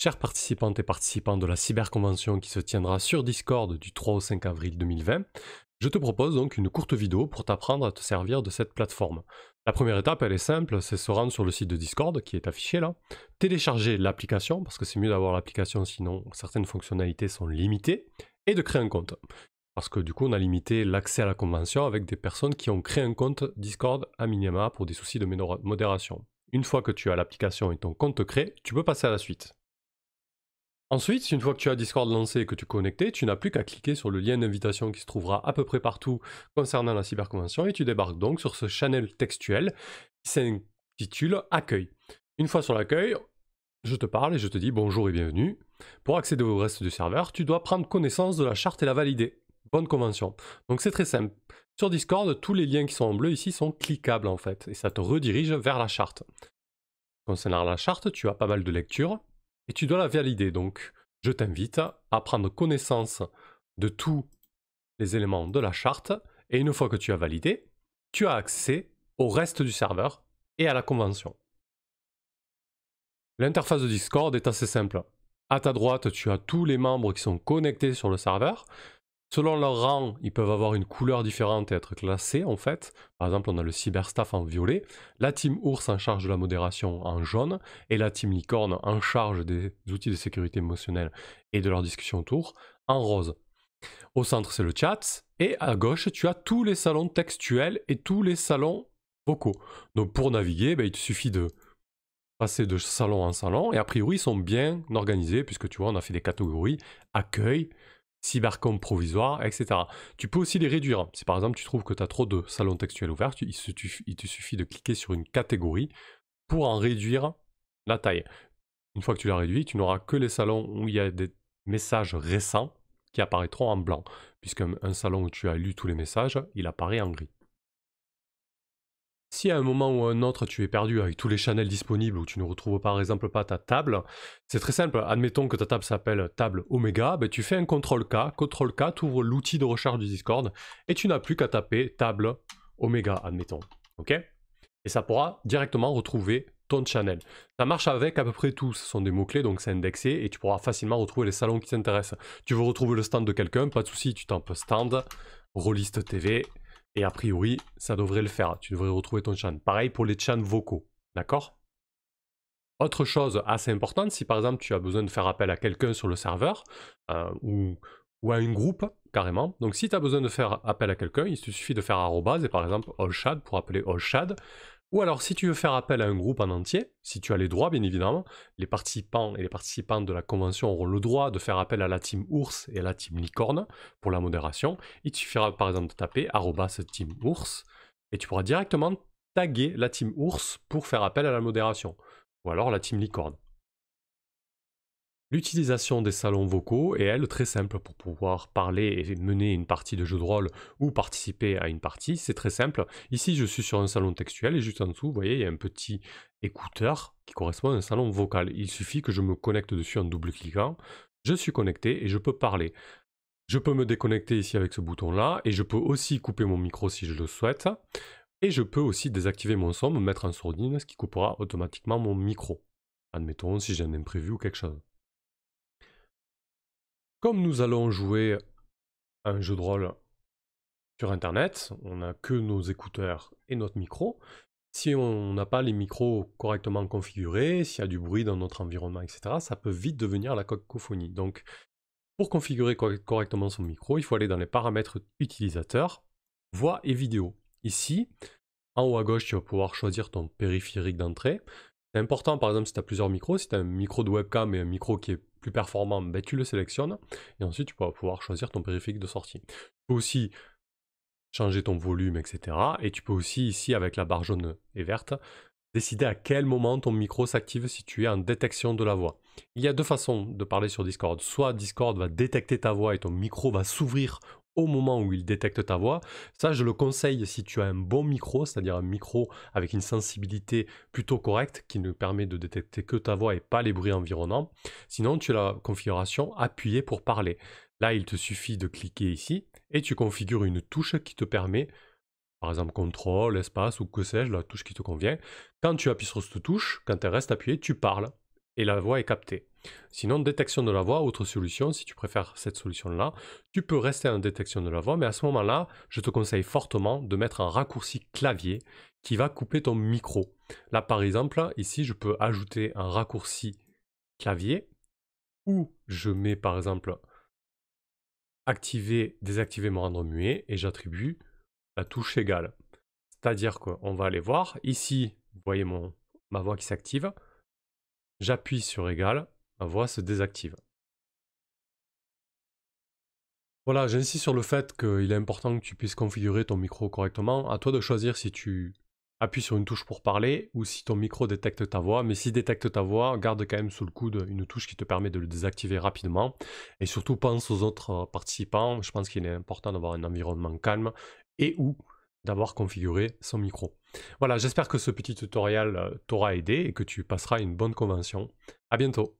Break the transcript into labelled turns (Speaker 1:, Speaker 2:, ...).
Speaker 1: Chers participantes et participants de la cyberconvention qui se tiendra sur Discord du 3 au 5 avril 2020, je te propose donc une courte vidéo pour t'apprendre à te servir de cette plateforme. La première étape, elle est simple, c'est se rendre sur le site de Discord qui est affiché là, télécharger l'application, parce que c'est mieux d'avoir l'application sinon certaines fonctionnalités sont limitées, et de créer un compte. Parce que du coup on a limité l'accès à la convention avec des personnes qui ont créé un compte Discord à minima pour des soucis de modération. Une fois que tu as l'application et ton compte créé, tu peux passer à la suite. Ensuite, une fois que tu as Discord lancé et que tu es connecté, tu n'as plus qu'à cliquer sur le lien d'invitation qui se trouvera à peu près partout concernant la cyberconvention et tu débarques donc sur ce channel textuel qui s'intitule Accueil. Une fois sur l'accueil, je te parle et je te dis bonjour et bienvenue. Pour accéder au reste du serveur, tu dois prendre connaissance de la charte et la valider. Bonne convention. Donc c'est très simple. Sur Discord, tous les liens qui sont en bleu ici sont cliquables en fait et ça te redirige vers la charte. Concernant la charte, tu as pas mal de lectures et tu dois la valider. Donc, je t'invite à prendre connaissance de tous les éléments de la charte et une fois que tu as validé, tu as accès au reste du serveur et à la convention. L'interface de Discord est assez simple. À ta droite, tu as tous les membres qui sont connectés sur le serveur. Selon leur rang, ils peuvent avoir une couleur différente et être classés en fait. Par exemple, on a le cyberstaff en violet, la team ours en charge de la modération en jaune, et la team licorne en charge des outils de sécurité émotionnelle et de leur discussion autour en rose. Au centre, c'est le chat, et à gauche, tu as tous les salons textuels et tous les salons vocaux. Donc pour naviguer, il te suffit de passer de salon en salon, et a priori, ils sont bien organisés, puisque tu vois, on a fait des catégories, accueil, cybercom provisoire, etc. Tu peux aussi les réduire. Si par exemple tu trouves que tu as trop de salons textuels ouverts, il te suffit de cliquer sur une catégorie pour en réduire la taille. Une fois que tu l'as réduit, tu n'auras que les salons où il y a des messages récents qui apparaîtront en blanc, puisqu'un salon où tu as lu tous les messages, il apparaît en gris. Si à un moment ou à un autre tu es perdu avec tous les channels disponibles ou tu ne retrouves par exemple pas ta table, c'est très simple. Admettons que ta table s'appelle table Oméga, tu fais un CTRL-K, CTRL-K, tu ouvres l'outil de recherche du Discord et tu n'as plus qu'à taper table Oméga, admettons. Ok? Et ça pourra directement retrouver ton channel. Ça marche avec à peu près tout. Ce sont des mots-clés, donc c'est indexé et tu pourras facilement retrouver les salons qui t'intéressent. Tu veux retrouver le stand de quelqu'un, pas de souci, tu tapes stand, Rollist TV. Et a priori, ça devrait le faire. Tu devrais retrouver ton channel. Pareil pour les channels vocaux. D'accord? Autre chose assez importante, si par exemple tu as besoin de faire appel à quelqu'un sur le serveur ou à un groupe carrément. Donc si tu as besoin de faire appel à quelqu'un, il te suffit de faire arrobase et par exemple allshad pour appeler allshad. Ou alors si tu veux faire appel à un groupe en entier, si tu as les droits bien évidemment, les participants et les participantes de la convention auront le droit de faire appel à la team ours et à la team licorne pour la modération. Il te suffira par exemple de taper @team ours et tu pourras directement taguer la team ours pour faire appel à la modération. Ou alors la team licorne. L'utilisation des salons vocaux est elle très simple pour pouvoir parler et mener une partie de jeu de rôle ou participer à une partie, c'est très simple. Ici je suis sur un salon textuel et juste en dessous, vous voyez, il y a un petit écouteur qui correspond à un salon vocal. Il suffit que je me connecte dessus en double-cliquant, je suis connecté et je peux parler. Je peux me déconnecter ici avec ce bouton-là et je peux aussi couper mon micro si je le souhaite. Et je peux aussi désactiver mon son, me mettre en sourdine, ce qui coupera automatiquement mon micro. Admettons si j'ai un imprévu ou quelque chose. Comme nous allons jouer à un jeu de rôle sur internet, on n'a que nos écouteurs et notre micro. Si on n'a pas les micros correctement configurés, s'il y a du bruit dans notre environnement, etc., ça peut vite devenir la cacophonie. Donc, pour configurer correctement son micro, il faut aller dans les paramètres utilisateurs, voix et vidéo. Ici, en haut à gauche, tu vas pouvoir choisir ton périphérique d'entrée. C'est important, par exemple, si tu as plusieurs micros, si tu as un micro de webcam et un micro qui est plus performant, tu le sélectionnes. Et ensuite, tu vas pouvoir choisir ton périphérique de sortie. Tu peux aussi changer ton volume, etc. Et tu peux aussi, ici, avec la barre jaune et verte, décider à quel moment ton micro s'active si tu es en détection de la voix. Il y a deux façons de parler sur Discord. Soit Discord va détecter ta voix et ton micro va s'ouvrir au moment où il détecte ta voix. Ça, je le conseille si tu as un bon micro, c'est-à-dire un micro avec une sensibilité plutôt correcte qui ne permet de détecter que ta voix et pas les bruits environnants. Sinon, tu as la configuration appuyer pour parler. Là, il te suffit de cliquer ici et tu configures une touche qui te permet, par exemple CTRL, espace ou que sais-je, la touche qui te convient. Quand tu appuies sur cette touche, quand elle reste appuyée, tu parles. et la voix est captée. Sinon, détection de la voix, autre solution, si tu préfères cette solution-là, tu peux rester en détection de la voix, mais à ce moment-là, je te conseille fortement de mettre un raccourci clavier qui va couper ton micro. Là, par exemple, ici, je peux ajouter un raccourci clavier où je mets, par exemple, activer, désactiver, me rendre muet, et j'attribue la touche égale. C'est-à-dire qu'on va aller voir, ici, vous voyez ma voix qui s'active, j'appuie sur égal, ma voix se désactive. Voilà, j'insiste sur le fait qu'il est important que tu puisses configurer ton micro correctement. À toi de choisir si tu appuies sur une touche pour parler ou si ton micro détecte ta voix. Mais s'il détecte ta voix, garde quand même sous le coude une touche qui te permet de le désactiver rapidement. Et surtout, pense aux autres participants. Je pense qu'il est important d'avoir un environnement calme et ou d'avoir configuré son micro. Voilà, j'espère que ce petit tutoriel t'aura aidé et que tu passeras une bonne convention. À bientôt.